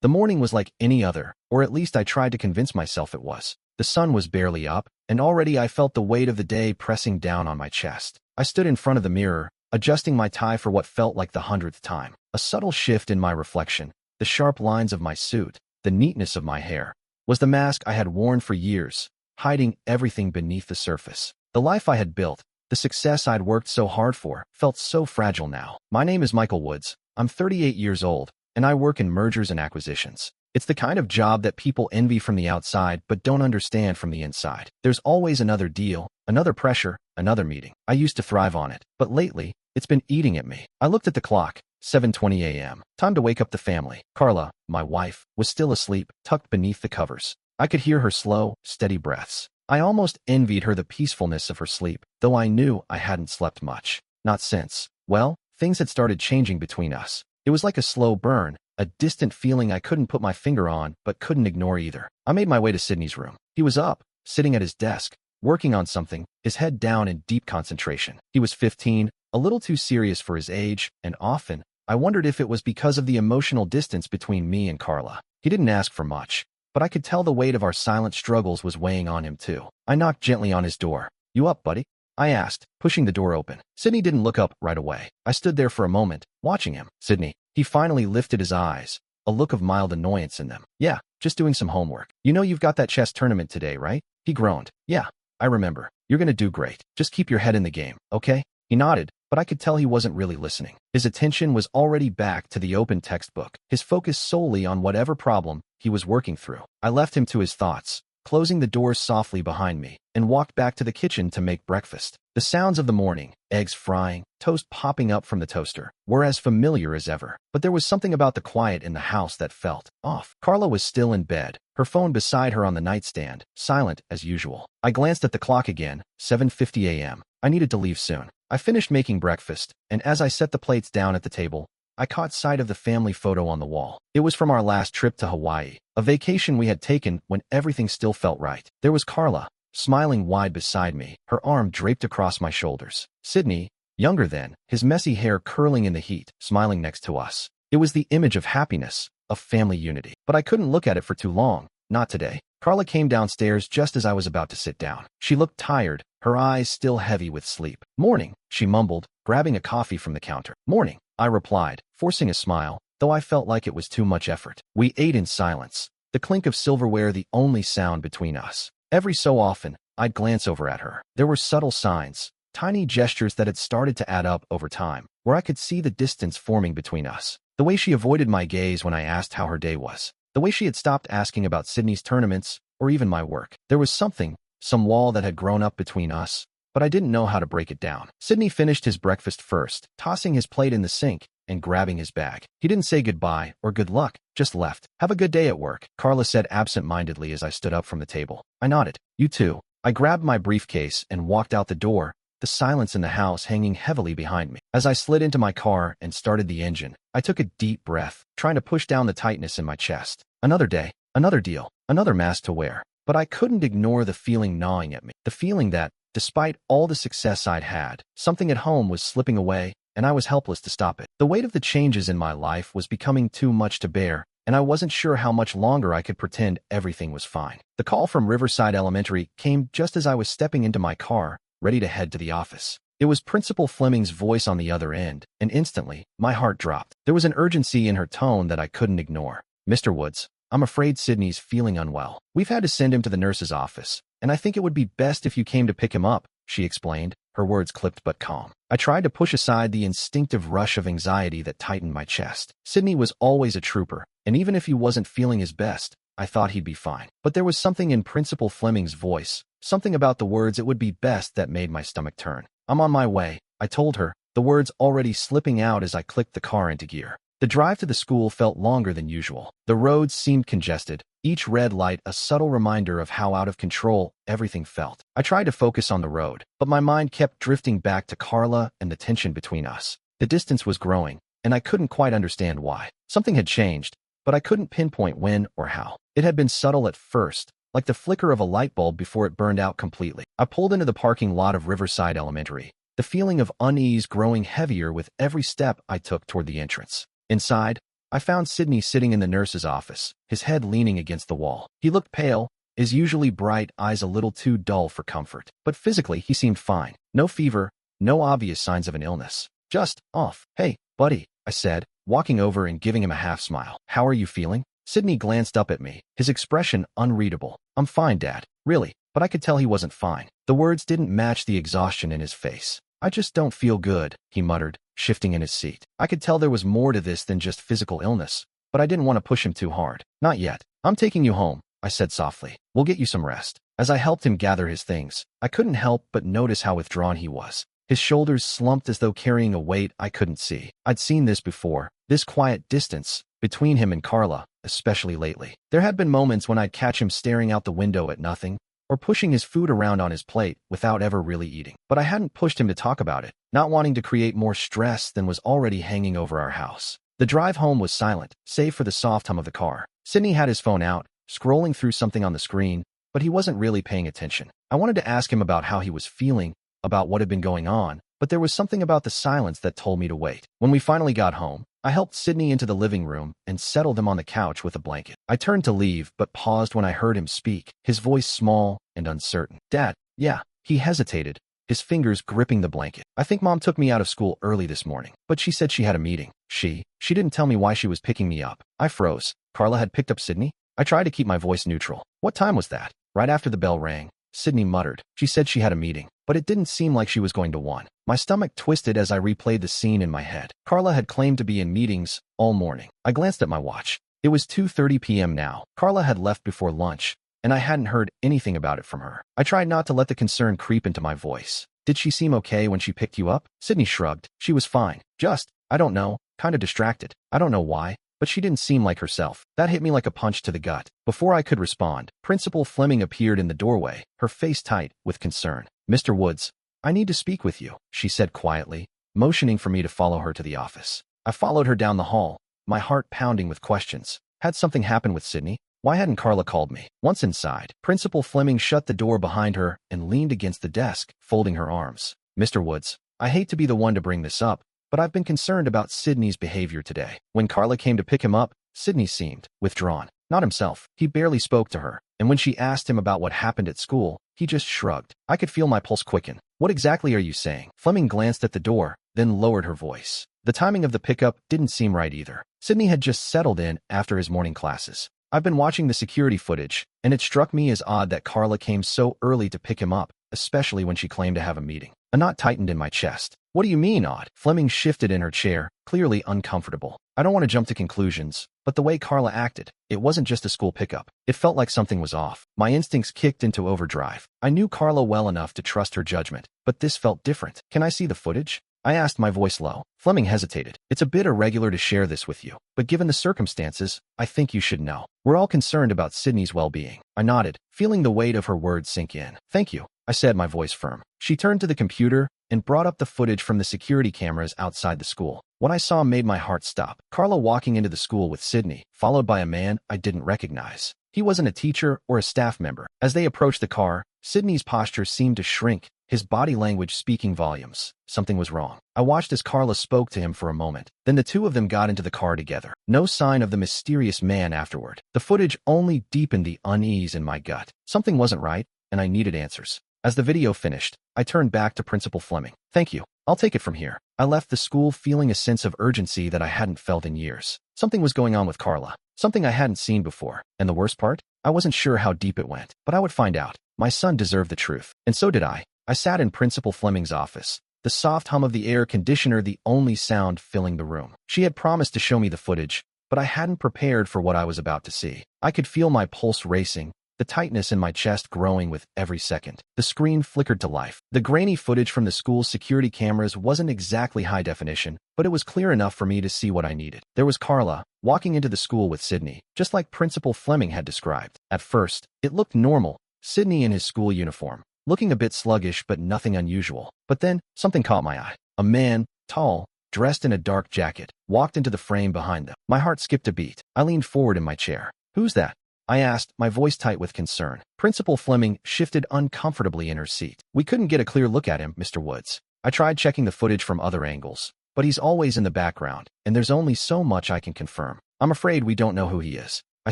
The morning was like any other, or at least I tried to convince myself it was. The sun was barely up, and already I felt the weight of the day pressing down on my chest. I stood in front of the mirror, adjusting my tie for what felt like the 100th time. A subtle shift in my reflection, the sharp lines of my suit, the neatness of my hair, was the mask I had worn for years, hiding everything beneath the surface. The life I had built, the success I'd worked so hard for, felt so fragile now. My name is Michael Woods. I'm 38 years old, and I work in mergers and acquisitions. It's the kind of job that people envy from the outside but don't understand from the inside. There's always another deal, another pressure, another meeting. I used to thrive on it, but lately, it's been eating at me. I looked at the clock, 7:20 a.m. Time to wake up the family. Carla, my wife, was still asleep, tucked beneath the covers. I could hear her slow, steady breaths. I almost envied her the peacefulness of her sleep, though I knew I hadn't slept much. Not since. Well, things had started changing between us. It was like a slow burn, a distant feeling I couldn't put my finger on but couldn't ignore either. I made my way to Sydney's room. He was up, sitting at his desk, working on something, his head down in deep concentration. He was 15, a little too serious for his age, and often, I wondered if it was because of the emotional distance between me and Carla. He didn't ask for much, but I could tell the weight of our silent struggles was weighing on him too. I knocked gently on his door. "You up, buddy?" I asked, pushing the door open. Sydney didn't look up right away. I stood there for a moment, watching him. "Sydney." He finally lifted his eyes, a look of mild annoyance in them. "Yeah, just doing some homework. You know you've got that chess tournament today, right?" He groaned. "Yeah, I remember. You're gonna do great. Just keep your head in the game, okay?" He nodded, but I could tell he wasn't really listening. His attention was already back to the open textbook, his focus solely on whatever problem he was working through. I left him to his thoughts, closing the doors softly behind me, and walked back to the kitchen to make breakfast. The sounds of the morning, eggs frying, toast popping up from the toaster, were as familiar as ever. But there was something about the quiet in the house that felt off. Carla was still in bed, her phone beside her on the nightstand, silent as usual. I glanced at the clock again, 7:50 a.m. I needed to leave soon. I finished making breakfast, and as I set the plates down at the table, I caught sight of the family photo on the wall. It was from our last trip to Hawaii, a vacation we had taken when everything still felt right. There was Carla, smiling wide beside me, her arm draped across my shoulders. Sydney, younger then, his messy hair curling in the heat, smiling next to us. It was the image of happiness, of family unity. But I couldn't look at it for too long, not today. Carla came downstairs just as I was about to sit down. She looked tired, her eyes still heavy with sleep. "Morning," she mumbled, grabbing a coffee from the counter. "Morning," I replied, forcing a smile, though I felt like it was too much effort. We ate in silence, the clink of silverware the only sound between us. Every so often, I'd glance over at her. There were subtle signs, tiny gestures that had started to add up over time, where I could see the distance forming between us. The way she avoided my gaze when I asked how her day was. The way she had stopped asking about Sydney's tournaments, or even my work. There was something, some wall that had grown up between us, but I didn't know how to break it down. Sydney finished his breakfast first, tossing his plate in the sink and grabbing his bag. He didn't say goodbye or good luck, just left. "Have a good day at work," Carla said absent-mindedly as I stood up from the table. I nodded. "You too." I grabbed my briefcase and walked out the door, the silence in the house hanging heavily behind me. As I slid into my car and started the engine, I took a deep breath, trying to push down the tightness in my chest. Another day, another deal, another mask to wear. But I couldn't ignore the feeling gnawing at me. The feeling that, despite all the success I'd had, something at home was slipping away, and I was helpless to stop it. The weight of the changes in my life was becoming too much to bear, and I wasn't sure how much longer I could pretend everything was fine. The call from Riverside Elementary came just as I was stepping into my car, ready to head to the office. It was Principal Fleming's voice on the other end, and instantly, my heart dropped. There was an urgency in her tone that I couldn't ignore. "Mr. Woods, I'm afraid Sydney's feeling unwell. We've had to send him to the nurse's office, and I think it would be best if you came to pick him up," she explained, her words clipped but calm. I tried to push aside the instinctive rush of anxiety that tightened my chest. Sydney was always a trooper, and even if he wasn't feeling his best, I thought he'd be fine. But there was something in Principal Fleming's voice, something about the words "it would be best" that made my stomach turn. "I'm on my way," I told her, the words already slipping out as I clicked the car into gear. The drive to the school felt longer than usual. The roads seemed congested, each red light a subtle reminder of how out of control everything felt. I tried to focus on the road, but my mind kept drifting back to Carla and the tension between us. The distance was growing, and I couldn't quite understand why. Something had changed, but I couldn't pinpoint when or how. It had been subtle at first, like the flicker of a light bulb before it burned out completely. I pulled into the parking lot of Riverside Elementary, the feeling of unease growing heavier with every step I took toward the entrance. Inside, I found Sydney sitting in the nurse's office, his head leaning against the wall. He looked pale, his usually bright eyes a little too dull for comfort. But physically, he seemed fine. No fever, no obvious signs of an illness. Just off. "Hey, buddy," I said, walking over and giving him a half smile. "How are you feeling?" Sydney glanced up at me, his expression unreadable. "I'm fine, Dad. Really." But I could tell he wasn't fine. The words didn't match the exhaustion in his face. "I just don't feel good," he muttered, shifting in his seat. I could tell there was more to this than just physical illness, but I didn't want to push him too hard. "Not yet. I'm taking you home," I said softly. "We'll get you some rest." As I helped him gather his things, I couldn't help but notice how withdrawn he was. His shoulders slumped as though carrying a weight I couldn't see. I'd seen this before, this quiet distance between him and Carla, especially lately. There had been moments when I'd catch him staring out the window at nothing, or pushing his food around on his plate without ever really eating. But I hadn't pushed him to talk about it, not wanting to create more stress than was already hanging over our house. The drive home was silent, save for the soft hum of the car. Sydney had his phone out, scrolling through something on the screen, but he wasn't really paying attention. I wanted to ask him about how he was feeling, about what had been going on, but there was something about the silence that told me to wait. When we finally got home, I helped Sydney into the living room and settled him on the couch with a blanket. I turned to leave, but paused when I heard him speak, his voice small and uncertain. "Dad, yeah." He hesitated, his fingers gripping the blanket. "I think Mom took me out of school early this morning, but she said she had a meeting." She didn't tell me why she was picking me up." I froze. Carla had picked up Sydney? I tried to keep my voice neutral. "What time was that?" "Right after the bell rang," Sydney muttered. "She said she had a meeting, but it didn't seem like she was going to one." My stomach twisted as I replayed the scene in my head. Carla had claimed to be in meetings all morning. I glanced at my watch. It was 2:30 p.m. now. Carla had left before lunch, and I hadn't heard anything about it from her. I tried not to let the concern creep into my voice. "Did she seem okay when she picked you up?" Sydney shrugged. "She was fine. Just, I don't know, kind of distracted. I don't know why, but she didn't seem like herself." That hit me like a punch to the gut. Before I could respond, Principal Fleming appeared in the doorway, her face tight with concern. "Mr. Woods, I need to speak with you," she said quietly, motioning for me to follow her to the office. I followed her down the hall, my heart pounding with questions. Had something happened with Sydney? Why hadn't Carla called me? Once inside, Principal Fleming shut the door behind her and leaned against the desk, folding her arms. "Mr. Woods, I hate to be the one to bring this up, but I've been concerned about Sydney's behavior today. When Carla came to pick him up, Sydney seemed withdrawn, not himself. He barely spoke to her, and when she asked him about what happened at school, he just shrugged. I could feel my pulse quicken. "What exactly are you saying?" Fleming glanced at the door, then lowered her voice. The timing of the pickup didn't seem right either. Sydney had just settled in after his morning classes. I've been watching the security footage, and it struck me as odd that Carla came so early to pick him up, especially when she claimed to have a meeting. A knot tightened in my chest. "What do you mean, odd?" Fleming shifted in her chair, clearly uncomfortable. "I don't want to jump to conclusions, but the way Carla acted, it wasn't just a school pickup. It felt like something was off." My instincts kicked into overdrive. I knew Carla well enough to trust her judgment, but this felt different. "Can I see the footage?" I asked, my voice low. Fleming hesitated. "It's a bit irregular to share this with you, but given the circumstances, I think you should know. We're all concerned about Sydney's well-being." I nodded, feeling the weight of her words sink in. "Thank you," I said, my voice firm. She turned to the computer and brought up the footage from the security cameras outside the school. What I saw made my heart stop. Carla walking into the school with Sydney, followed by a man I didn't recognize. He wasn't a teacher or a staff member. As they approached the car, Sydney's posture seemed to shrink, his body language speaking volumes. Something was wrong. I watched as Carla spoke to him for a moment. Then the two of them got into the car together. No sign of the mysterious man afterward. The footage only deepened the unease in my gut. Something wasn't right, and I needed answers. As the video finished, I turned back to Principal Fleming. "Thank you. I'll take it from here." I left the school feeling a sense of urgency that I hadn't felt in years. Something was going on with Carla. Something I hadn't seen before. And the worst part? I wasn't sure how deep it went, but I would find out. My son deserved the truth. And so did I. I sat in Principal Fleming's office, the soft hum of the air conditioner the only sound filling the room. She had promised to show me the footage, but I hadn't prepared for what I was about to see. I could feel my pulse racing, the tightness in my chest growing with every second. The screen flickered to life. The grainy footage from the school's security cameras wasn't exactly high definition, but it was clear enough for me to see what I needed. There was Carla, walking into the school with Sydney, just like Principal Fleming had described. At first, it looked normal. Sydney in his school uniform, looking a bit sluggish but nothing unusual. But then, something caught my eye. A man, tall, dressed in a dark jacket, walked into the frame behind them. My heart skipped a beat. I leaned forward in my chair. "Who's that?" I asked, my voice tight with concern. Principal Fleming shifted uncomfortably in her seat. "We couldn't get a clear look at him, Mr. Woods. I tried checking the footage from other angles, but but he's always in the background, and there's only so much I can confirm. I'm afraid we don't know who he is. I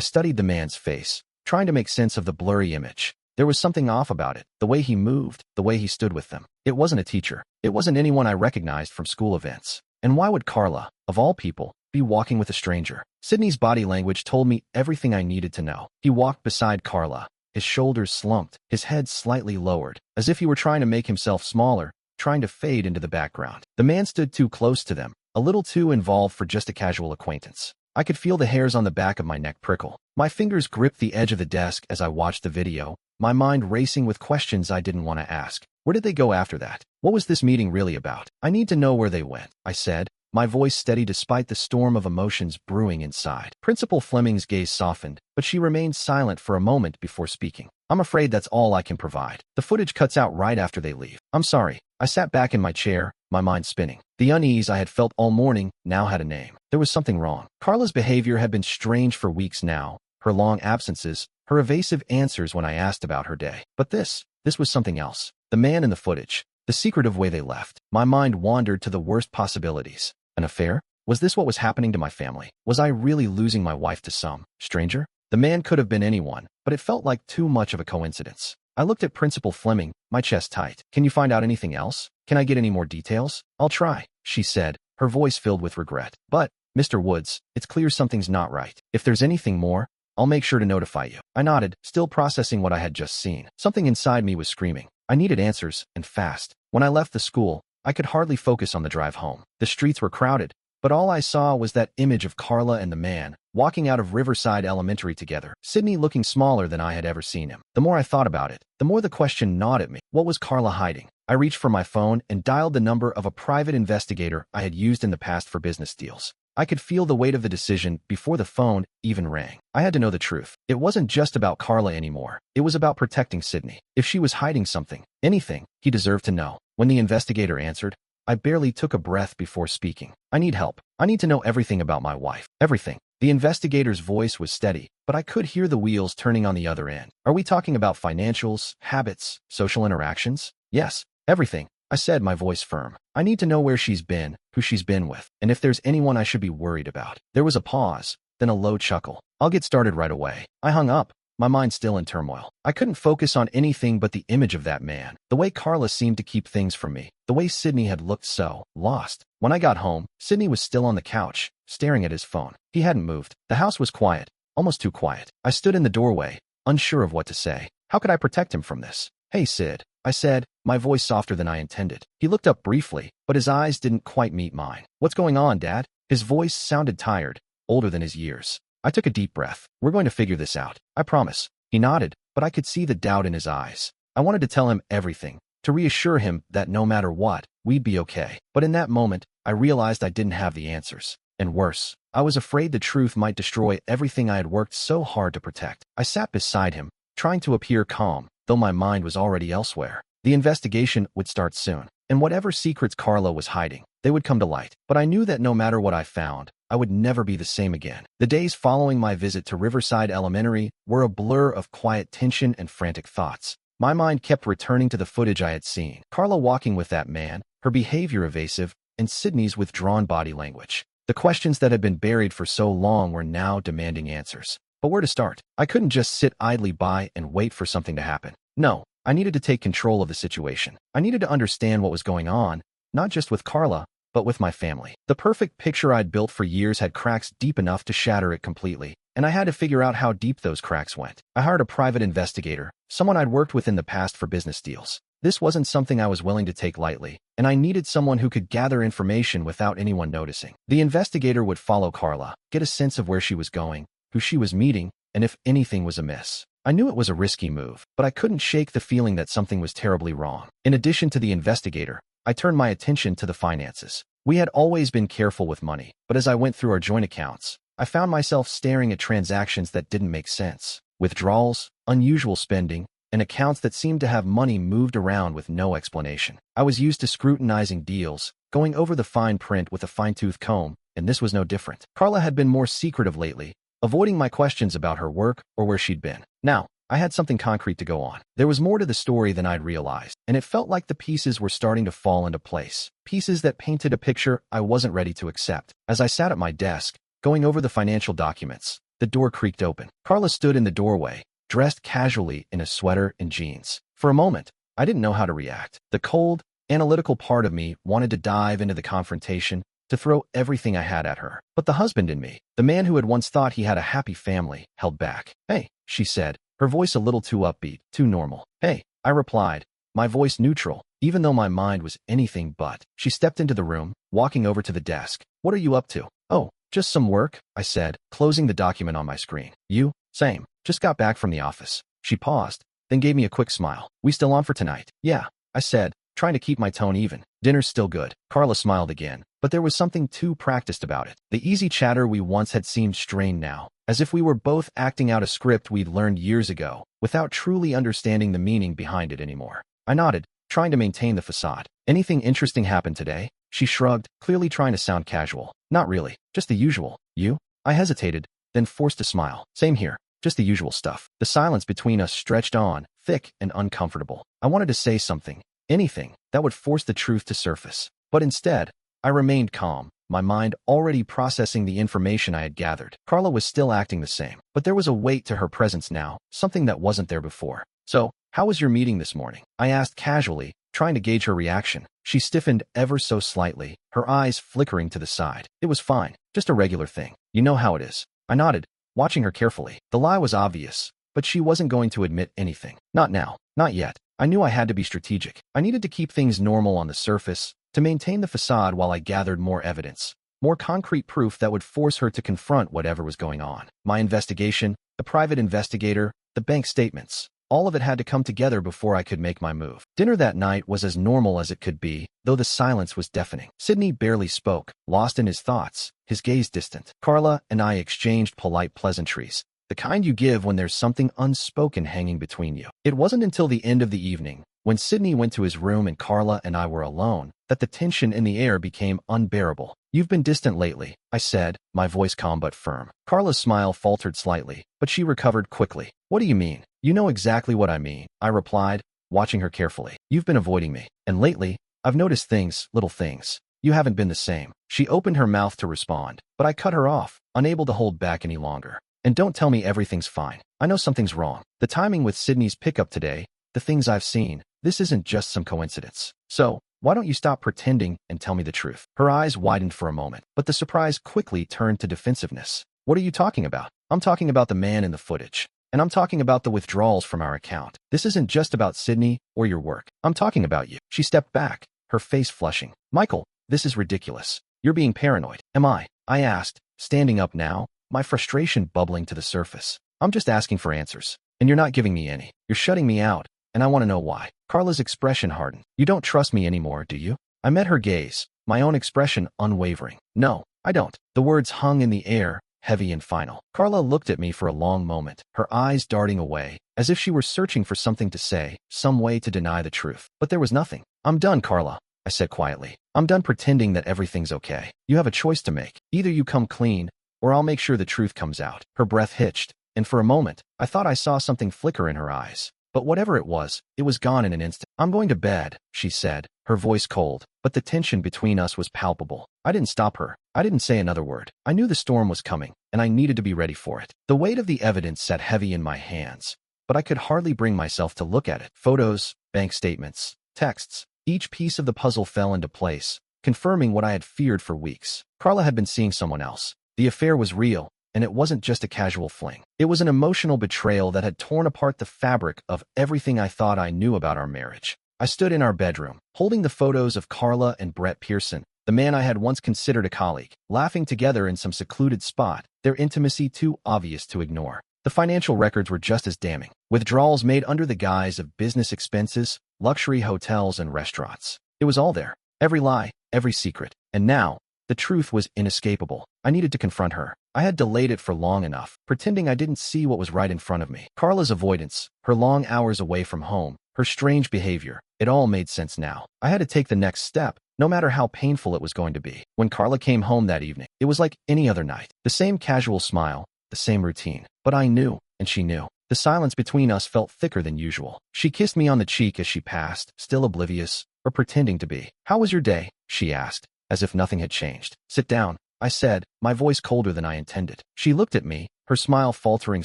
studied the man's face, trying to make sense of the blurry image. There was something off about it, the way he moved, the way he stood with them. It wasn't a teacher. It wasn't anyone I recognized from school events. And why would Carla, of all people, be walking with a stranger? Sydney's body language told me everything I needed to know. He walked beside Carla, his shoulders slumped, his head slightly lowered, as if he were trying to make himself smaller, trying to fade into the background. The man stood too close to them, a little too involved for just a casual acquaintance. I could feel the hairs on the back of my neck prickle. My fingers gripped the edge of the desk as I watched the video, my mind racing with questions I didn't want to ask. Where did they go after that? What was this meeting really about? I need to know where they went, I said, my voice steady despite the storm of emotions brewing inside. Principal Fleming's gaze softened, but she remained silent for a moment before speaking. I'm afraid that's all I can provide. The footage cuts out right after they leave. I'm sorry. I sat back in my chair, my mind spinning. The unease I had felt all morning now had a name. There was something wrong. Carla's behavior had been strange for weeks now, her long absences, her evasive answers when I asked about her day. But this was something else. The man in the footage, the secretive way they left. My mind wandered to the worst possibilities. An affair? Was this what was happening to my family? Was I really losing my wife to some stranger? The man could have been anyone, but it felt like too much of a coincidence. I looked at Principal Fleming, my chest tight. Can you find out anything else? Can I get any more details? I'll try, she said, her voice filled with regret. But, Mr. Woods, it's clear something's not right. If there's anything more, I'll make sure to notify you. I nodded, still processing what I had just seen. Something inside me was screaming. I needed answers, and fast. When I left the school, I could hardly focus on the drive home. The streets were crowded, but all I saw was that image of Carla and the man, walking out of Riverside Elementary together, Sydney looking smaller than I had ever seen him. The more I thought about it, the more the question gnawed at me. What was Carla hiding? I reached for my phone and dialed the number of a private investigator I had used in the past for business deals. I could feel the weight of the decision before the phone even rang. I had to know the truth. It wasn't just about Carla anymore. It was about protecting Sydney. If she was hiding something, anything, he deserved to know. When the investigator answered, I barely took a breath before speaking. I need help. I need to know everything about my wife. Everything. The investigator's voice was steady, but I could hear the wheels turning on the other end. Are we talking about financials, habits, social interactions? Yes, everything. I said, my voice firm. I need to know where she's been, who she's been with, and if there's anyone I should be worried about. There was a pause, then a low chuckle. I'll get started right away. I hung up, my mind still in turmoil. I couldn't focus on anything but the image of that man, the way Carla seemed to keep things from me, the way Sydney had looked so lost. When I got home, Sydney was still on the couch, staring at his phone. He hadn't moved. The house was quiet, almost too quiet. I stood in the doorway, unsure of what to say. How could I protect him from this? Hey, Sid, I said, my voice softer than I intended. He looked up briefly, but his eyes didn't quite meet mine. What's going on, Dad? His voice sounded tired, older than his years. I took a deep breath. We're going to figure this out. I promise. He nodded, but I could see the doubt in his eyes. I wanted to tell him everything, to reassure him that no matter what, we'd be okay. But in that moment, I realized I didn't have the answers. And worse, I was afraid the truth might destroy everything I had worked so hard to protect. I sat beside him, trying to appear calm, though my mind was already elsewhere. The investigation would start soon, and whatever secrets Carla was hiding, they would come to light. But I knew that no matter what I found, I would never be the same again. The days following my visit to Riverside Elementary were a blur of quiet tension and frantic thoughts. My mind kept returning to the footage I had seen. Carla walking with that man, her behavior evasive, and Sydney's withdrawn body language. The questions that had been buried for so long were now demanding answers. But where to start? I couldn't just sit idly by and wait for something to happen. No, I needed to take control of the situation. I needed to understand what was going on, not just with Carla, but with my family. The perfect picture I'd built for years had cracks deep enough to shatter it completely, and I had to figure out how deep those cracks went. I hired a private investigator, someone I'd worked with in the past for business deals. This wasn't something I was willing to take lightly, and I needed someone who could gather information without anyone noticing. The investigator would follow Carla, get a sense of where she was going, who she was meeting, and if anything was amiss. I knew it was a risky move, but I couldn't shake the feeling that something was terribly wrong. In addition to the investigator, I turned my attention to the finances. We had always been careful with money, but as I went through our joint accounts, I found myself staring at transactions that didn't make sense. Withdrawals, unusual spending, and accounts that seemed to have money moved around with no explanation. I was used to scrutinizing deals, going over the fine print with a fine-tooth comb, and this was no different. Carla had been more secretive lately, avoiding my questions about her work or where she'd been. Now, I had something concrete to go on. There was more to the story than I'd realized, and it felt like the pieces were starting to fall into place. Pieces that painted a picture I wasn't ready to accept. As I sat at my desk, going over the financial documents, the door creaked open. Carla stood in the doorway, dressed casually in a sweater and jeans. For a moment, I didn't know how to react. The cold, analytical part of me wanted to dive into the confrontation, to throw everything I had at her. But the husband in me, the man who had once thought he had a happy family, held back. "Hey," she said, her voice a little too upbeat, too normal. "Hey," I replied, my voice neutral, even though my mind was anything but. She stepped into the room, walking over to the desk. "What are you up to?" "Oh, just some work," I said, closing the document on my screen. "You?" "Same. Just got back from the office." She paused, then gave me a quick smile. "We still on for tonight?" "Yeah," I said, trying to keep my tone even. "Dinner's still good." Carla smiled again, but there was something too practiced about it. The easy chatter we once had seemed strained now, as if we were both acting out a script we'd learned years ago, without truly understanding the meaning behind it anymore. I nodded, trying to maintain the facade. "Anything interesting happened today?" She shrugged, clearly trying to sound casual. "Not really, just the usual." "You?" I hesitated, then forced a smile. "Same here. Just the usual stuff." The silence between us stretched on, thick and uncomfortable. I wanted to say something, anything, that would force the truth to surface. But instead, I remained calm, my mind already processing the information I had gathered. Carla was still acting the same, but there was a weight to her presence now, something that wasn't there before. "So, how was your meeting this morning?" I asked casually, trying to gauge her reaction. She stiffened ever so slightly, her eyes flickering to the side. "It was fine, just a regular thing. You know how it is." I nodded, watching her carefully. The lie was obvious, but she wasn't going to admit anything. Not now, not yet. I knew I had to be strategic. I needed to keep things normal on the surface, to maintain the facade while I gathered more evidence, more concrete proof that would force her to confront whatever was going on. My investigation, the private investigator, the bank statements, all of it had to come together before I could make my move. Dinner that night was as normal as it could be, though the silence was deafening. Sydney barely spoke, lost in his thoughts, his gaze distant. Carla and I exchanged polite pleasantries, the kind you give when there's something unspoken hanging between you. It wasn't until the end of the evening, when Sydney went to his room and Carla and I were alone, that the tension in the air became unbearable. "You've been distant lately," I said, my voice calm but firm. Carla's smile faltered slightly, but she recovered quickly. "What do you mean?" "You know exactly what I mean," I replied, watching her carefully. "You've been avoiding me. And lately, I've noticed things, little things. You haven't been the same." She opened her mouth to respond, but I cut her off, unable to hold back any longer. "And don't tell me everything's fine. I know something's wrong. The timing with Sydney's pickup today, the things I've seen, this isn't just some coincidence. So, why don't you stop pretending and tell me the truth?" Her eyes widened for a moment, but the surprise quickly turned to defensiveness. "What are you talking about?" "I'm talking about the man in the footage. And I'm talking about the withdrawals from our account. This isn't just about Sydney or your work. I'm talking about you." She stepped back, her face flushing. "Michael, this is ridiculous. You're being paranoid." "Am I?" I asked, standing up now, my frustration bubbling to the surface. "I'm just asking for answers, and you're not giving me any. You're shutting me out, and I want to know why." Carla's expression hardened. "You don't trust me anymore, do you?" I met her gaze, my own expression unwavering. "No, I don't." The words hung in the air, heavy and final. Carla looked at me for a long moment, her eyes darting away, as if she were searching for something to say, some way to deny the truth. But there was nothing. "I'm done, Carla," I said quietly. "I'm done pretending that everything's okay. You have a choice to make. Either you come clean, or I'll make sure the truth comes out." Her breath hitched, and for a moment, I thought I saw something flicker in her eyes. But whatever it was gone in an instant. "I'm going to bed," she said, her voice cold, but the tension between us was palpable. I didn't stop her. I didn't say another word. I knew the storm was coming, and I needed to be ready for it. The weight of the evidence sat heavy in my hands, but I could hardly bring myself to look at it. Photos, bank statements, texts, each piece of the puzzle fell into place, confirming what I had feared for weeks. Carla had been seeing someone else. The affair was real, and it wasn't just a casual fling. It was an emotional betrayal that had torn apart the fabric of everything I thought I knew about our marriage. I stood in our bedroom, holding the photos of Carla and Brett Pearson, the man I had once considered a colleague, laughing together in some secluded spot, their intimacy too obvious to ignore. The financial records were just as damning. Withdrawals made under the guise of business expenses, luxury hotels and restaurants. It was all there. Every lie, every secret. And now, the truth was inescapable. I needed to confront her. I had delayed it for long enough, pretending I didn't see what was right in front of me. Carla's avoidance, her long hours away from home, her strange behavior, it all made sense now. I had to take the next step, no matter how painful it was going to be. When Carla came home that evening, it was like any other night. The same casual smile, the same routine. But I knew, and she knew, The silence between us felt thicker than usual. She kissed me on the cheek as she passed, still oblivious, or pretending to be. "How was your day?" she asked, as if nothing had changed. "Sit down," I said, my voice colder than I intended. She looked at me, her smile faltering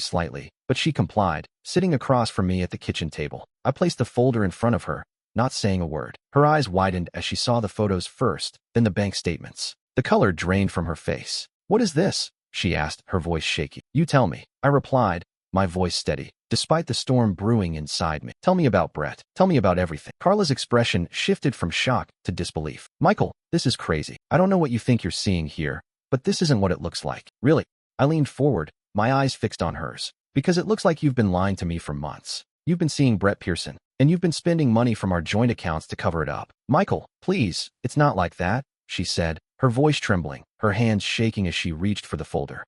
slightly, but she complied, sitting across from me at the kitchen table. I placed the folder in front of her, not saying a word. Her eyes widened as she saw the photos first, then the bank statements. The color drained from her face. "What is this?" she asked, her voice shaky. "You tell me," I replied, my voice steady, despite the storm brewing inside me. "Tell me about Brett. Tell me about everything." Carla's expression shifted from shock to disbelief. "Michael, this is crazy. I don't know what you think you're seeing here, but this isn't what it looks like." "Really?" I leaned forward, my eyes fixed on hers. "Because it looks like you've been lying to me for months. You've been seeing Brett Pearson, and you've been spending money from our joint accounts to cover it up." "Michael, please, it's not like that," she said, her voice trembling, her hands shaking as she reached for the folder.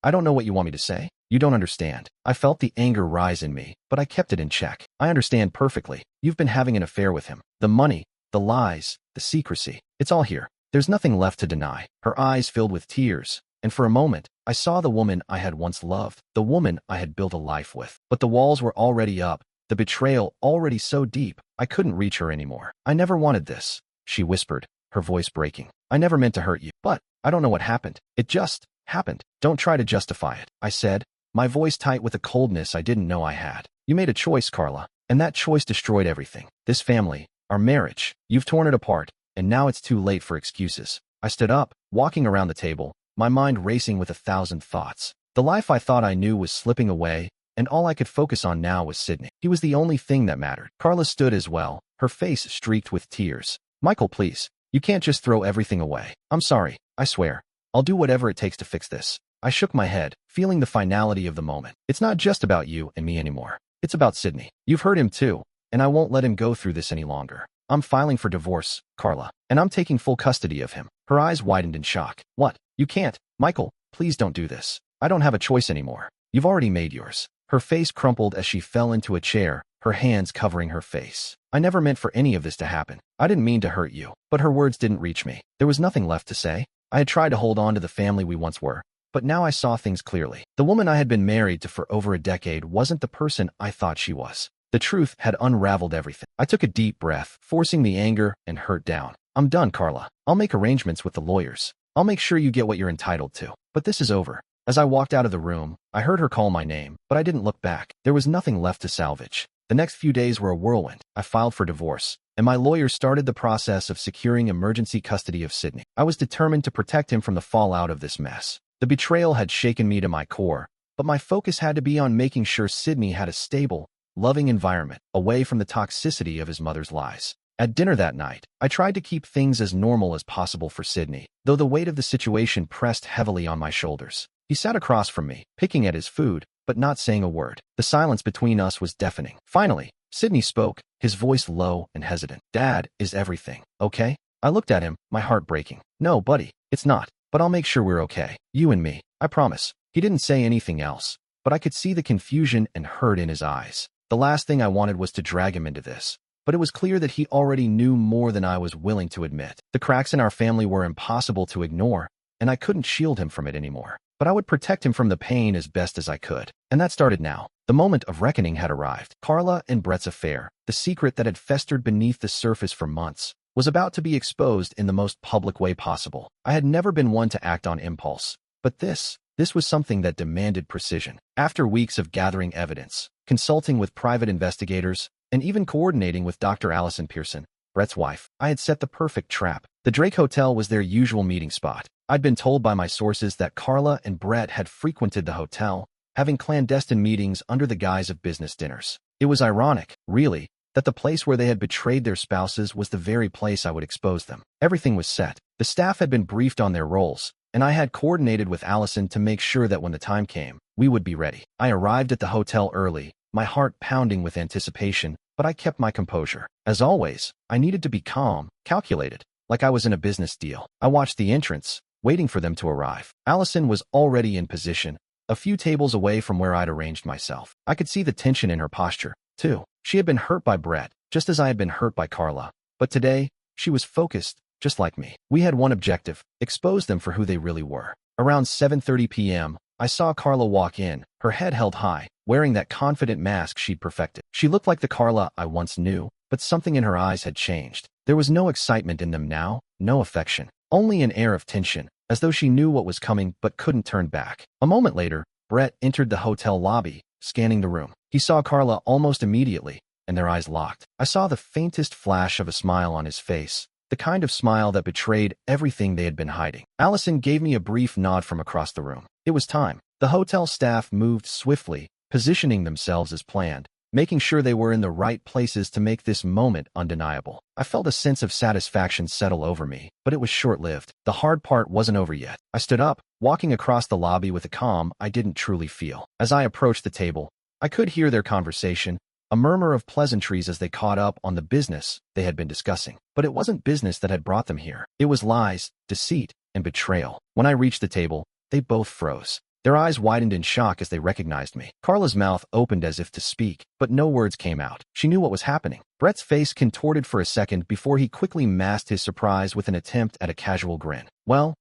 I don't know what you want me to say. You don't understand." I felt the anger rise in me, but I kept it in check. "I understand perfectly. You've been having an affair with him. The money, the lies, the secrecy. It's all here. There's nothing left to deny." Her eyes filled with tears, and for a moment, I saw the woman I had once loved, the woman I had built a life with. But the walls were already up, the betrayal already so deep, I couldn't reach her anymore. "I never wanted this," she whispered, her voice breaking. "I never meant to hurt you. But I don't know what happened. It just happened." "Don't try to justify it," I said, my voice tight with a coldness I didn't know I had. "You made a choice, Carla, and that choice destroyed everything. This family, our marriage. You've torn it apart, and now it's too late for excuses." I stood up, walking around the table, my mind racing with 1,000 thoughts. The life I thought I knew was slipping away, and all I could focus on now was Sydney. He was the only thing that mattered. Carla stood as well, her face streaked with tears. "Michael, please. You can't just throw everything away." "I'm sorry, I swear. I'll do whatever it takes to fix this." I shook my head, feeling the finality of the moment. "It's not just about you and me anymore. It's about Sydney. You've hurt him too, and I won't let him go through this any longer. I'm filing for divorce, Carla, and I'm taking full custody of him." Her eyes widened in shock. "What? You can't. Michael, please don't do this. I don't have a choice anymore. You've already made yours." Her face crumpled as she fell into a chair, her hands covering her face. "I never meant for any of this to happen. I didn't mean to hurt you." But her words didn't reach me. There was nothing left to say. I had tried to hold on to the family we once were, but now I saw things clearly. The woman I had been married to for over a decade wasn't the person I thought she was. The truth had unraveled everything. I took a deep breath, forcing the anger and hurt down. "I'm done, Carla. I'll make arrangements with the lawyers. I'll make sure you get what you're entitled to. But this is over." As I walked out of the room, I heard her call my name, but I didn't look back. There was nothing left to salvage. The next few days were a whirlwind. I filed for divorce, and my lawyer started the process of securing emergency custody of Sydney. I was determined to protect him from the fallout of this mess. The betrayal had shaken me to my core, but my focus had to be on making sure Sydney had a stable, loving environment, away from the toxicity of his mother's lies. At dinner that night, I tried to keep things as normal as possible for Sydney, though the weight of the situation pressed heavily on my shoulders. He sat across from me, picking at his food, but not saying a word. The silence between us was deafening. Finally, Sydney spoke, his voice low and hesitant. "Dad is everything, okay?" I looked at him, my heart breaking. "No, buddy, it's not, but I'll make sure we're okay. You and me, I promise." He didn't say anything else, but I could see the confusion and hurt in his eyes. The last thing I wanted was to drag him into this, but it was clear that he already knew more than I was willing to admit. The cracks in our family were impossible to ignore, and I couldn't shield him from it anymore. But I would protect him from the pain as best as I could. And that started now. The moment of reckoning had arrived. Carla and Brett's affair, the secret that had festered beneath the surface for months, was about to be exposed in the most public way possible. I had never been one to act on impulse, but this was something that demanded precision. After weeks of gathering evidence, consulting with private investigators, and even coordinating with Dr. Allison Pearson, Brett's wife, I had set the perfect trap. The Drake Hotel was their usual meeting spot. I'd been told by my sources that Carla and Brett had frequented the hotel, having clandestine meetings under the guise of business dinners. It was ironic, really, that the place where they had betrayed their spouses was the very place I would expose them. Everything was set. The staff had been briefed on their roles, and I had coordinated with Allison to make sure that when the time came, we would be ready. I arrived at the hotel early, my heart pounding with anticipation, but I kept my composure. As always, I needed to be calm, calculated, like I was in a business deal. I watched the entrance, waiting for them to arrive. Allison was already in position, a few tables away from where I'd arranged myself. I could see the tension in her posture, too. She had been hurt by Brett, just as I had been hurt by Carla. But today, she was focused, just like me. We had one objective: expose them for who they really were. Around 7:30 p.m., I saw Carla walk in, her head held high, wearing that confident mask she'd perfected. She looked like the Carla I once knew, but something in her eyes had changed. There was no excitement in them now, no affection, only an air of tension, as though she knew what was coming but couldn't turn back. A moment later, Brett entered the hotel lobby, scanning the room. He saw Carla almost immediately, and their eyes locked. I saw the faintest flash of a smile on his face, the kind of smile that betrayed everything they had been hiding. Allison gave me a brief nod from across the room. It was time. The hotel staff moved swiftly, positioning themselves as planned, making sure they were in the right places to make this moment undeniable. I felt a sense of satisfaction settle over me, but it was short-lived. The hard part wasn't over yet. I stood up, walking across the lobby with a calm I didn't truly feel. As I approached the table, I could hear their conversation, a murmur of pleasantries as they caught up on the business they had been discussing. But it wasn't business that had brought them here. It was lies, deceit, and betrayal. When I reached the table, they both froze. Their eyes widened in shock as they recognized me. Carla's mouth opened as if to speak, but no words came out. She knew what was happening. Brett's face contorted for a second before he quickly masked his surprise with an attempt at a casual grin. Well,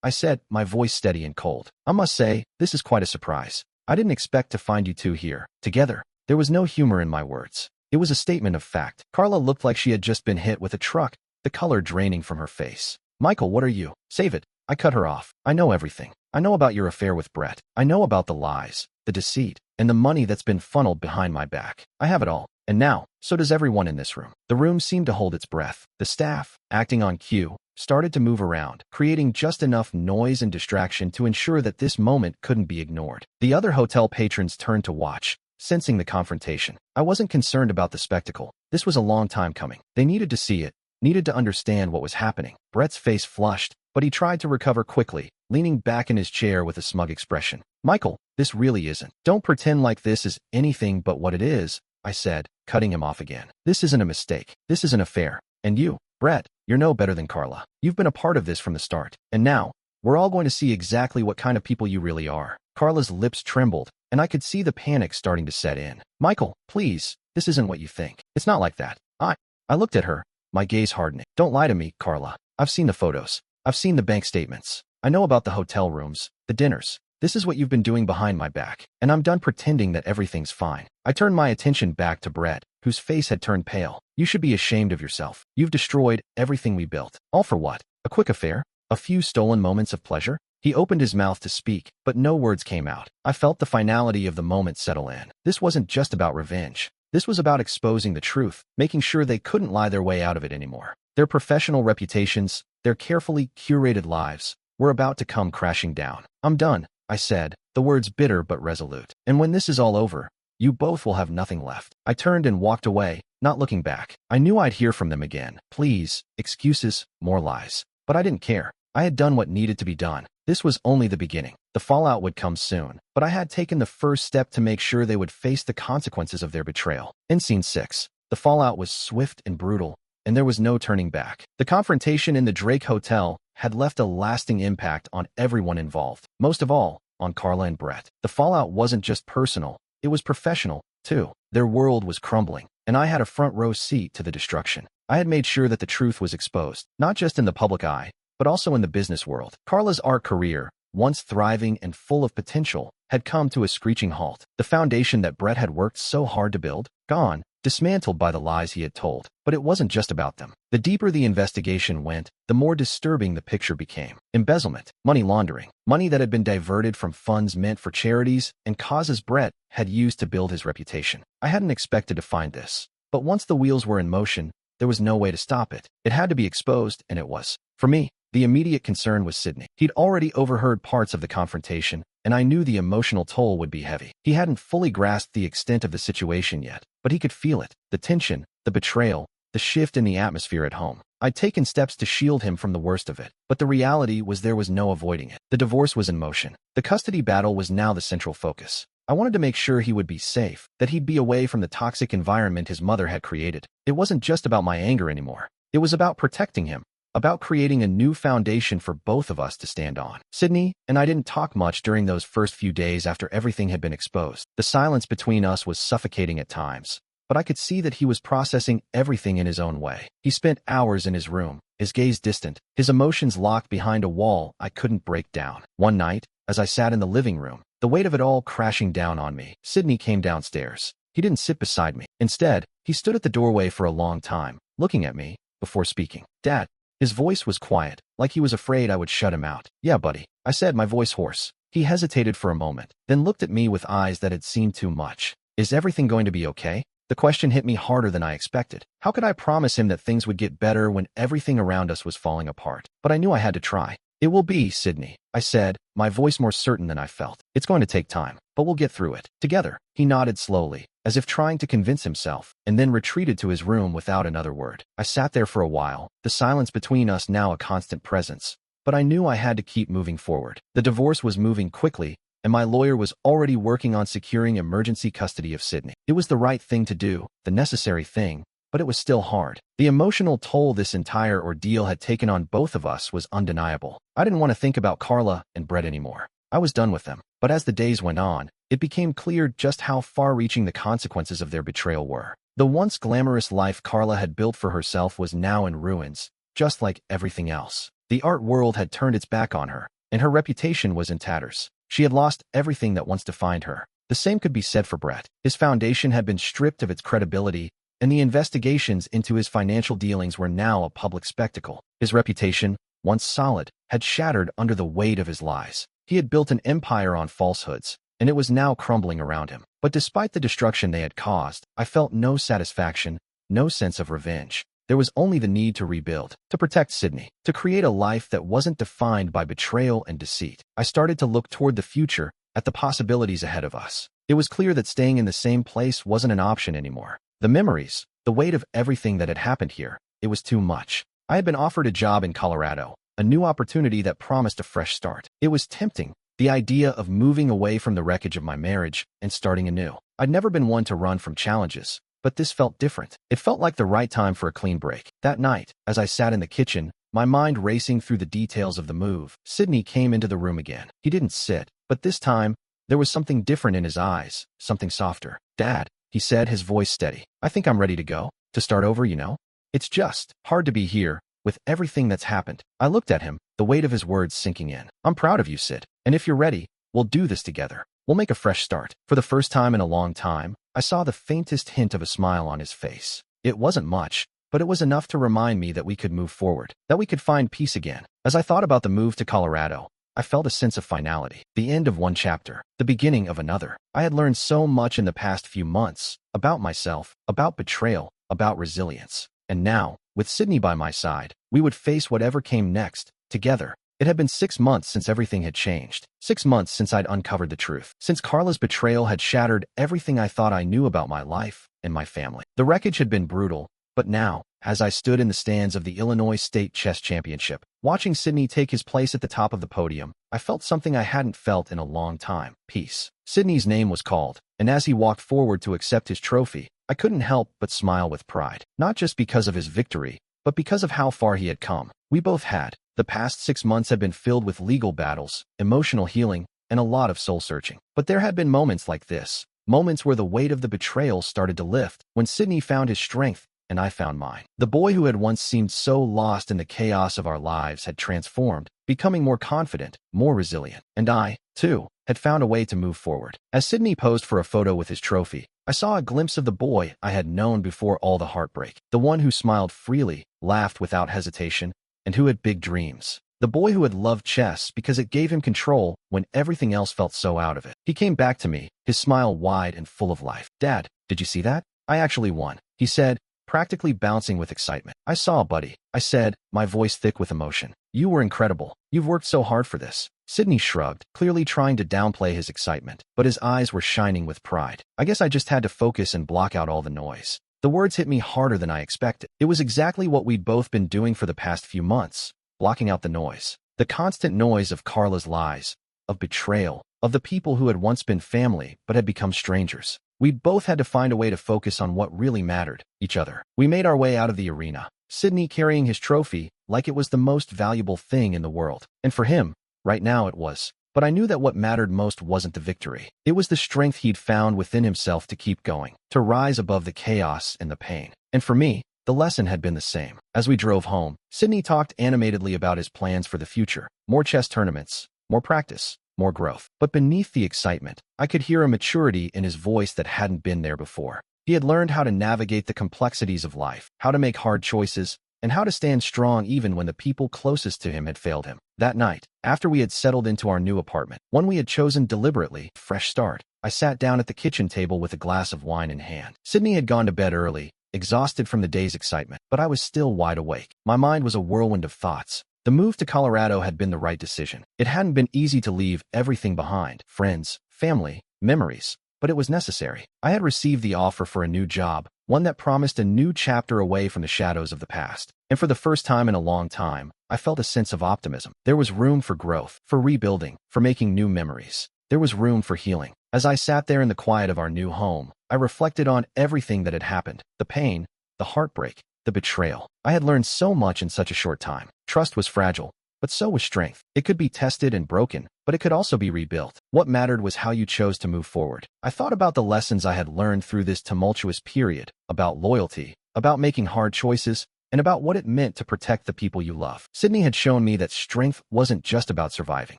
I said, my voice steady and cold. I must say, this is quite a surprise. I didn't expect to find you two here, together. There was no humor in my words. It was a statement of fact. Carla looked like she had just been hit with a truck, the color draining from her face. Michael, what are you? Save it. I cut her off. I know everything. I know about your affair with Brett. I know about the lies, the deceit, and the money that's been funneled behind my back. I have it all. And now, so does everyone in this room. The room seemed to hold its breath. The staff, acting on cue, started to move around, creating just enough noise and distraction to ensure that this moment couldn't be ignored. The other hotel patrons turned to watch, sensing the confrontation. I wasn't concerned about the spectacle. This was a long time coming. They needed to see it, needed to understand what was happening. Brett's face flushed, but he tried to recover quickly, leaning back in his chair with a smug expression. Michael, this really isn't. Don't pretend like this is anything but what it is, I said, cutting him off again. This isn't a mistake. This is an affair. And you, Brett, you're no better than Carla. You've been a part of this from the start. And now, we're all going to see exactly what kind of people you really are. Carla's lips trembled, and I could see the panic starting to set in. Michael, please, this isn't what you think. It's not like that. I looked at her, my gaze hardening. Don't lie to me, Carla. I've seen the photos. I've seen the bank statements. I know about the hotel rooms, the dinners. This is what you've been doing behind my back, and I'm done pretending that everything's fine. I turned my attention back to Brett, whose face had turned pale. You should be ashamed of yourself. You've destroyed everything we built. All for what? A quick affair? A few stolen moments of pleasure? He opened his mouth to speak, but no words came out. I felt the finality of the moment settle in. This wasn't just about revenge. This was about exposing the truth, making sure they couldn't lie their way out of it anymore. Their professional reputations, their carefully curated lives, were about to come crashing down. I'm done, I said, the words bitter but resolute. And when this is all over, you both will have nothing left. I turned and walked away, not looking back. I knew I'd hear from them again. Pleas, excuses, more lies. But I didn't care. I had done what needed to be done. This was only the beginning. The fallout would come soon, but I had taken the first step to make sure they would face the consequences of their betrayal. In Scene 6, the fallout was swift and brutal, and there was no turning back. The confrontation in the Drake Hotel had left a lasting impact on everyone involved, most of all, on Carla and Brett. The fallout wasn't just personal, it was professional, too. Their world was crumbling, and I had a front-row seat to the destruction. I had made sure that the truth was exposed, not just in the public eye, but also in the business world. Carla's art career, once thriving and full of potential, had come to a screeching halt. The foundation that Brett had worked so hard to build, gone, dismantled by the lies he had told. But it wasn't just about them. The deeper the investigation went, the more disturbing the picture became. Embezzlement, money laundering, money that had been diverted from funds meant for charities and causes Brett had used to build his reputation. I hadn't expected to find this, but once the wheels were in motion, there was no way to stop it. It had to be exposed, and it was. For me, the immediate concern was Sydney. He'd already overheard parts of the confrontation, and I knew the emotional toll would be heavy. He hadn't fully grasped the extent of the situation yet, but he could feel it. The tension, the betrayal, the shift in the atmosphere at home. I'd taken steps to shield him from the worst of it, but the reality was there was no avoiding it. The divorce was in motion. The custody battle was now the central focus. I wanted to make sure he would be safe, that he'd be away from the toxic environment his mother had created. It wasn't just about my anger anymore. It was about protecting him, about creating a new foundation for both of us to stand on. Sydney and I didn't talk much during those first few days after everything had been exposed. The silence between us was suffocating at times, but I could see that he was processing everything in his own way. He spent hours in his room, his gaze distant, his emotions locked behind a wall I couldn't break down. One night, as I sat in the living room, the weight of it all crashing down on me. Sydney came downstairs. He didn't sit beside me. Instead, he stood at the doorway for a long time, looking at me, before speaking. "Dad." His voice was quiet, like he was afraid I would shut him out. "Yeah, buddy," I said, my voice hoarse. He hesitated for a moment, then looked at me with eyes that had seen too much. "Is everything going to be okay?" The question hit me harder than I expected. How could I promise him that things would get better when everything around us was falling apart? But I knew I had to try. "It will be, Sydney," I said, my voice more certain than I felt. "It's going to take time, but we'll get through it. Together." He nodded slowly, as if trying to convince himself, and then retreated to his room without another word. I sat there for a while, the silence between us now a constant presence. But I knew I had to keep moving forward. The divorce was moving quickly, and my lawyer was already working on securing emergency custody of Sydney. It was the right thing to do, the necessary thing, but it was still hard. The emotional toll this entire ordeal had taken on both of us was undeniable. I didn't want to think about Carla and Brett anymore. I was done with them. But as the days went on, it became clear just how far-reaching the consequences of their betrayal were. The once glamorous life Carla had built for herself was now in ruins, just like everything else. The art world had turned its back on her, and her reputation was in tatters. She had lost everything that once defined her. The same could be said for Brett. His foundation had been stripped of its credibility, and the investigations into his financial dealings were now a public spectacle. His reputation, once solid, had shattered under the weight of his lies. He had built an empire on falsehoods, and it was now crumbling around him. But despite the destruction they had caused, I felt no satisfaction, no sense of revenge. There was only the need to rebuild, to protect Sydney, to create a life that wasn't defined by betrayal and deceit. I started to look toward the future, at the possibilities ahead of us. It was clear that staying in the same place wasn't an option anymore. The memories, the weight of everything that had happened here, it was too much. I had been offered a job in Colorado, a new opportunity that promised a fresh start. It was tempting, the idea of moving away from the wreckage of my marriage and starting anew. I'd never been one to run from challenges, but this felt different. It felt like the right time for a clean break. That night, as I sat in the kitchen, my mind racing through the details of the move, Sydney came into the room again. He didn't sit, but this time, there was something different in his eyes, something softer. "Dad," he said, his voice steady. "I think I'm ready to go, to start over, you know? It's just hard to be here, with everything that's happened." I looked at him, the weight of his words sinking in. "I'm proud of you, Sid, and if you're ready, we'll do this together. We'll make a fresh start." For the first time in a long time, I saw the faintest hint of a smile on his face. It wasn't much, but it was enough to remind me that we could move forward, that we could find peace again. As I thought about the move to Colorado, I felt a sense of finality, the end of one chapter, the beginning of another. I had learned so much in the past few months, about myself, about betrayal, about resilience. And now, with Sydney by my side, we would face whatever came next, together. It had been 6 months since everything had changed. 6 months since I'd uncovered the truth. Since Carla's betrayal had shattered everything I thought I knew about my life and my family. The wreckage had been brutal, but now, as I stood in the stands of the Illinois State Chess Championship, watching Sydney take his place at the top of the podium, I felt something I hadn't felt in a long time. Peace. Sydney's name was called, and as he walked forward to accept his trophy, I couldn't help but smile with pride. Not just because of his victory, but because of how far he had come. We both had. The past 6 months had been filled with legal battles, emotional healing, and a lot of soul-searching. But there had been moments like this, moments where the weight of the betrayal started to lift, when Sydney found his strength, and I found mine. The boy who had once seemed so lost in the chaos of our lives had transformed, becoming more confident, more resilient. And I, too, had found a way to move forward. As Sydney posed for a photo with his trophy, I saw a glimpse of the boy I had known before all the heartbreak. The one who smiled freely, laughed without hesitation, and who had big dreams. The boy who had loved chess because it gave him control when everything else felt so out of it. He came back to me, his smile wide and full of life. "Dad, did you see that? I actually won," he said, practically bouncing with excitement. "I saw, buddy," I said, my voice thick with emotion. "You were incredible. You've worked so hard for this." Sydney shrugged, clearly trying to downplay his excitement, but his eyes were shining with pride. I guess I just had to focus and block out all the noise. The words hit me harder than I expected. It was exactly what we'd both been doing for the past few months, blocking out the noise. The constant noise of Carla's lies, of betrayal, of the people who had once been family but had become strangers. We both had to find a way to focus on what really mattered, each other. We made our way out of the arena, Sydney carrying his trophy like it was the most valuable thing in the world. And for him, right now it was. But I knew that what mattered most wasn't the victory. It was the strength he'd found within himself to keep going, to rise above the chaos and the pain. And for me, the lesson had been the same. As we drove home, Sydney talked animatedly about his plans for the future. More chess tournaments, more practice, more growth. But beneath the excitement, I could hear a maturity in his voice that hadn't been there before. He had learned how to navigate the complexities of life, how to make hard choices, and how to stand strong even when the people closest to him had failed him. That night, after we had settled into our new apartment, one we had chosen deliberately, fresh start, I sat down at the kitchen table with a glass of wine in hand. Sydney had gone to bed early, exhausted from the day's excitement, but I was still wide awake. My mind was a whirlwind of thoughts. The move to Colorado had been the right decision. It hadn't been easy to leave everything behind, friends, family, memories, but it was necessary. I had received the offer for a new job, one that promised a new chapter away from the shadows of the past. And for the first time in a long time, I felt a sense of optimism. There was room for growth, for rebuilding, for making new memories. There was room for healing. As I sat there in the quiet of our new home, I reflected on everything that had happened, the pain, the heartbreak, the betrayal. I had learned so much in such a short time. Trust was fragile, but so was strength. It could be tested and broken, but it could also be rebuilt. What mattered was how you chose to move forward. I thought about the lessons I had learned through this tumultuous period, about loyalty, about making hard choices, and about what it meant to protect the people you love. Sydney had shown me that strength wasn't just about surviving.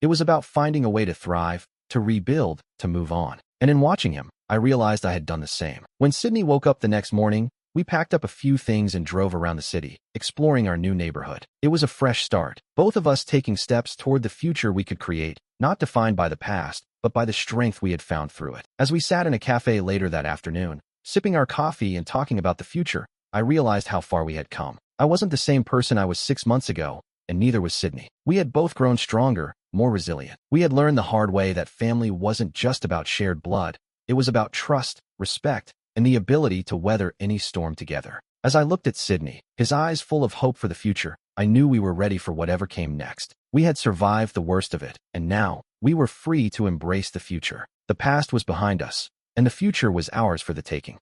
It was about finding a way to thrive, to rebuild, to move on. And in watching him, I realized I had done the same. When Sydney woke up the next morning, we packed up a few things and drove around the city, exploring our new neighborhood. It was a fresh start, both of us taking steps toward the future we could create, not defined by the past, but by the strength we had found through it. As we sat in a cafe later that afternoon, sipping our coffee and talking about the future, I realized how far we had come. I wasn't the same person I was 6 months ago, and neither was Sydney. We had both grown stronger, more resilient. We had learned the hard way that family wasn't just about shared blood. It was about trust, respect, and the ability to weather any storm together. As I looked at Sydney, his eyes full of hope for the future, I knew we were ready for whatever came next. We had survived the worst of it, and now, we were free to embrace the future. The past was behind us, and the future was ours for the taking.